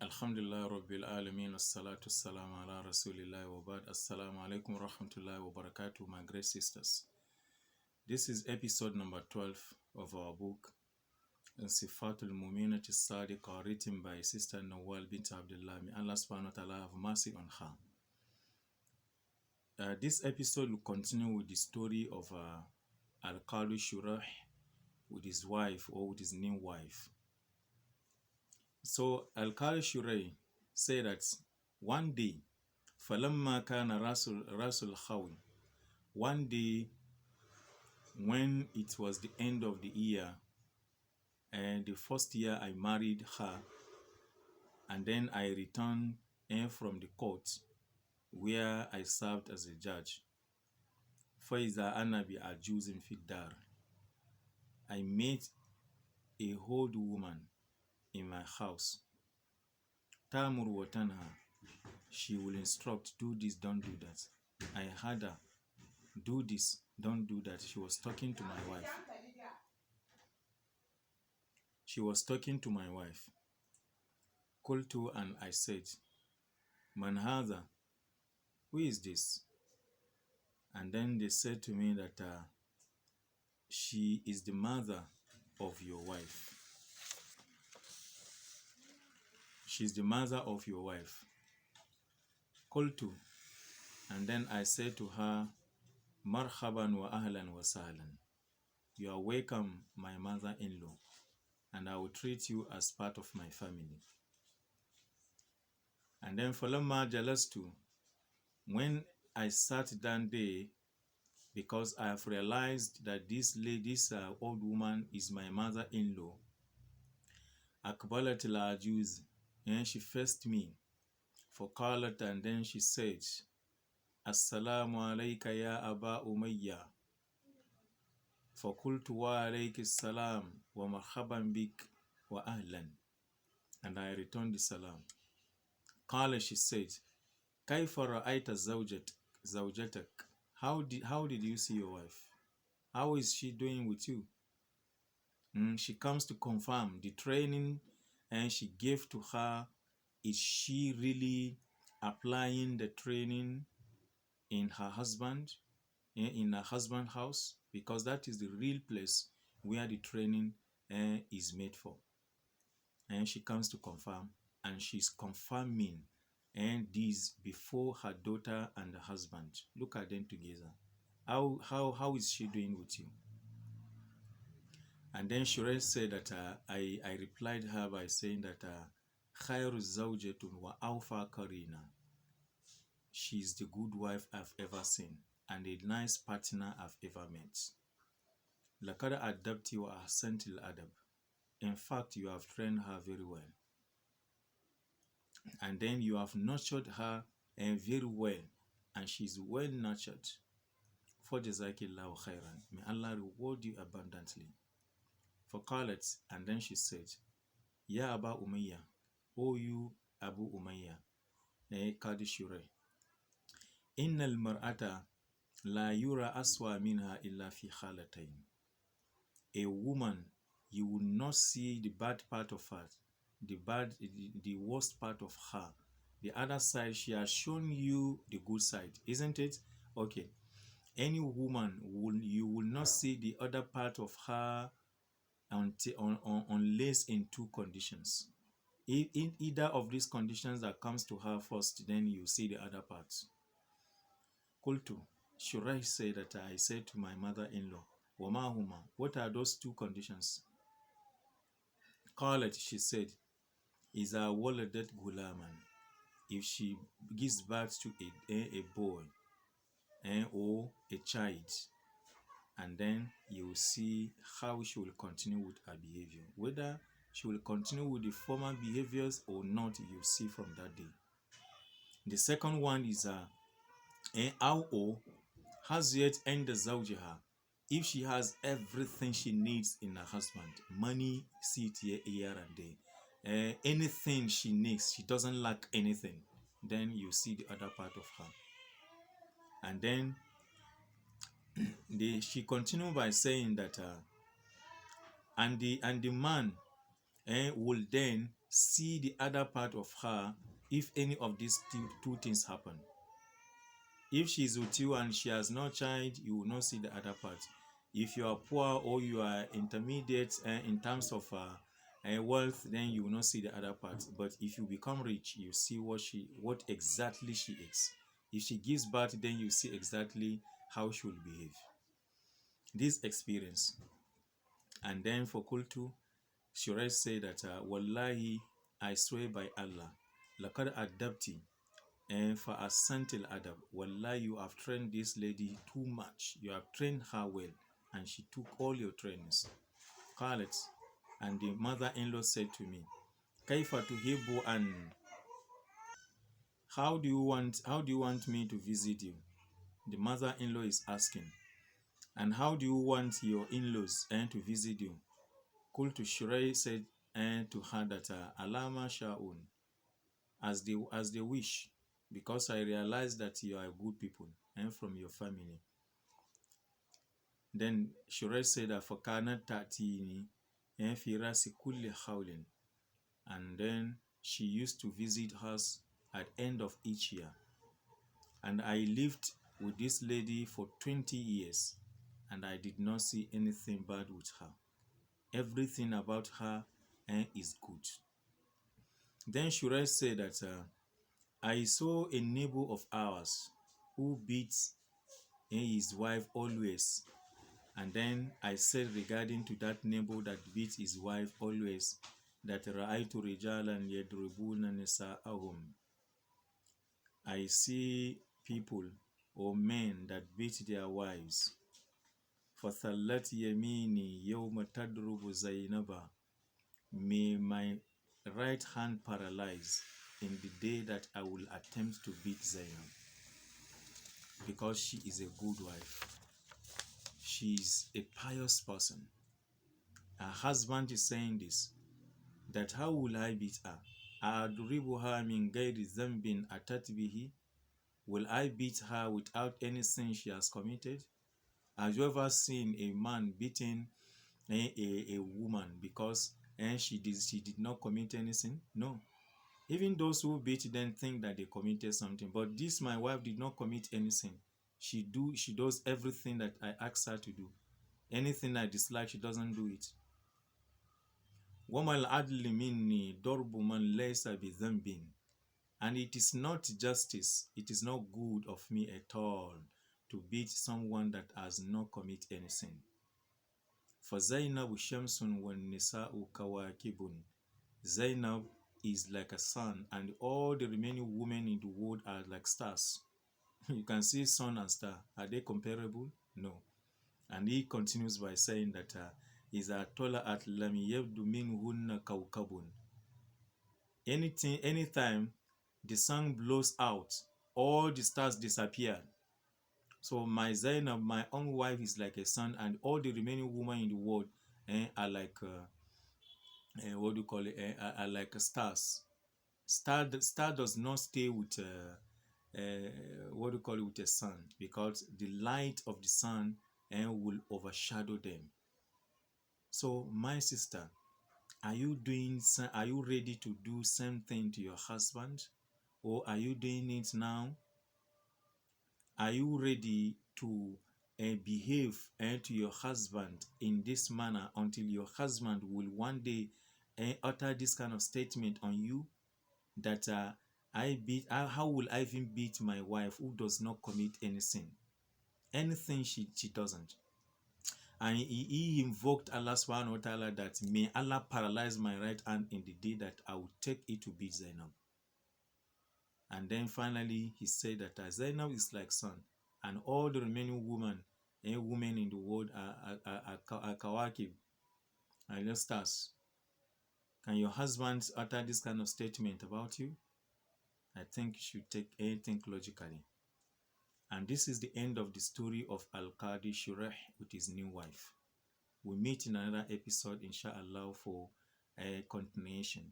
Alhamdulillah Rabbil Alameen, As-salatu As-salamu ala Rasulillah wa ba'd. Assalamu alaikum wa rahmatullahi wa barakatuh, my great sisters. This is episode number 12 of our book, Siffatu Mu'minah As-sadiqah, written by Sister Nawwal, bint Abdullah. May Allah subhanahu wa ta'ala have mercy on her. This episode will continue with the story of Al-Qadi Shurah with his wife, or with his new wife. So Al-Qadi Shurah said that one day, فَلَمَّا كَانَ رَاسُ الْخَوْنِ, one day when it was the end of the year, and the first year I married her, and then I returned from the court where I served as a judge. فَإِذَا أَنَا بِعَجُوزٍ فِي الدَّارِ, I met a old woman in my house. Tamur wa tanha, she will instruct, do this, don't do that. I heard her, do this, don't do that. She was talking to my wife. Qultu, and I said, Man hadha, who is this? And then they said to me that she is the mother of your wife. She's the mother of your wife. Qultu, and then I said to her, Marhaban wa ahlan wa sahlan. You are welcome, my mother-in-law, and I will treat you as part of my family. And then falamma jalastu, when I sat down there, because I have realized that this old woman is my mother-in-law, akbalat al-ajuz, and she faced me for qalat, and then she said, Assalamu alayka ya Aba Umayya. فَقُلْتُ وَعَلَيْكِ السَّلَامُ وَمَرْحَبًا بِكَ وَأَهْلًا. And I returned the salam. قال, she said, كَيْفَ رَأَيْتَ زَوْجَتَكَ, how did you see your wife? How is she doing with you? She comes to confirm the training and she gave to her. Is she really applying the training in her husband, in her husband's house? Because that is the real place where the training is made for. And she comes to confirm, and she's confirming, and this before her daughter and her husband. Look at them together. How is she doing with you? And then Shureh said that I replied her by saying that khairu zawjatun wa awfa karina. She's the good wife I've ever seen and a nice partner I've ever met. Laqad adabti wa ahsanti al-adab. In fact, you have trained her very well. And then you have nurtured her very well, and she's well nurtured. For jazakillahu khairan. May Allah reward you abundantly. For qalat, and then she said, Ya Aba Umayya, O you Abu Umayya, Qadi Shureh, Innal mar'ata la yura aswa minha illa fi khalatayn. A woman, you will not see the bad part of her, the worst part of her. The other side, she has shown you the good side, isn't it? Okay. Any woman, you will not see the other part of her unless in two conditions. In either of these conditions that comes to her first, then you see the other parts. Qultu, Shurah said that I said to my mother-in-law, Wama huma, what are those two conditions? Qalat, she said, Iza waladat gulaman, if she gives birth to a boy or a child, and then you will see how she will continue with her behavior. Whether she will continue with the former behaviors or not, you see from that day. The second one is how has yet ended zawjaha, if she has everything she needs in her husband, money, see it here and there, anything she needs, she doesn't lack anything, then you see the other part of her. And then she continued by saying that and the man will then see the other part of her if any of these two things happen. If she is with you and she has no child, you will not see the other part. If you are poor or you are intermediate in terms of wealth, then you will not see the other part. But if you become rich, you see what exactly she is. If she gives birth, then you see exactly how she will behave. This experience. And then for Kultu, Shuraj said that, Wallahi, I swear by Allah, Lakad adabti, and for Asantil Adab, Wallahi, you have trained this lady too much. You have trained her well, and she took all your trainings. Khaled, and the mother-in-law said to me, Kaifa tuhibu an, how do you want me to visit you? The mother-in-law is asking. And how do you want your in-laws to visit you? Kultu Shuraj said to her that, Alama Sha'un, as they wish, because I realize that you are good people and from your family. Then Shuraj said that for Kana Tatini and Firasi Kulli Howlin. And then she used to visit us at end of each year. And I lived with this lady for 20 years and I did not see anything bad with her. Everything about her is good. Then Shuraj said that, I saw a neighbor of ours who beats his wife always. And then I said regarding to that neighbor that beats his wife always, that Ra'aytu rijalan yadribuna nisa'ahum. I see people or men that beat their wives. فَثَلَّتْ يَمِينِي يَوْمَ تَدْرُبُ زَيْنَبَ. May my right hand paralyze in the day that I will attempt to beat Zainab, because she is a good wife. She is a pious person. Her husband is saying this, that how will I beat her? أَأَضْرِبُهَا مِنْ غَيْرِ ذَنْبٍ أَتَتْ بِهِ. Will I beat her without any sin she has committed? Have you ever seen a man beating a woman because she did not commit any sin? No. Even those who beat them think that they committed something. But this, my wife, did not commit any sin. She does everything that I ask her to do. Anything I dislike, she doesn't do it. وَمَا الْعَدْلِ مِنِّي ضَرْبُ مَنْ لَيْسَ بِذَنْبٍ. And it is not justice, it is not good of me at all to beat someone that has not committed any sin. For Zainab Shamsun wa Nisa'u Kawakibun. Zainab is like a sun, and all the remaining women in the world are like stars. You can see sun and star. Are they comparable? No. And he continues by saying that, إِذَا طَلَعَتْ لَمْ يَبْدُ مِنْهُنَّ كَوْكَبٌ. Anytime the sun blows out, all the stars disappear. So my Zainab, my own wife, is like a sun, and all the remaining women in the world are like are like stars. Star does not stay with with a sun, because the light of the sun will overshadow them. So my sister, are you ready to do same thing to your husband, or are you doing it now? Are you ready to behave to your husband in this manner until your husband will one day utter this kind of statement on you, that how will I even beat my wife who does not commit any sin? Anything she doesn't. And he invoked Allah subhanahu wa ta'ala that may Allah paralyze my right hand in the day that I will take it to beat Zainab. And then finally he said that Zainab is like sun, and all the remaining women in the world are kawakib, are just stars. Can your husband utter this kind of statement about you? I think you should take anything logically. And this is the end of the story of Al-Qadi Shureh with his new wife. We'll meet in another episode, inshallah, for a continuation.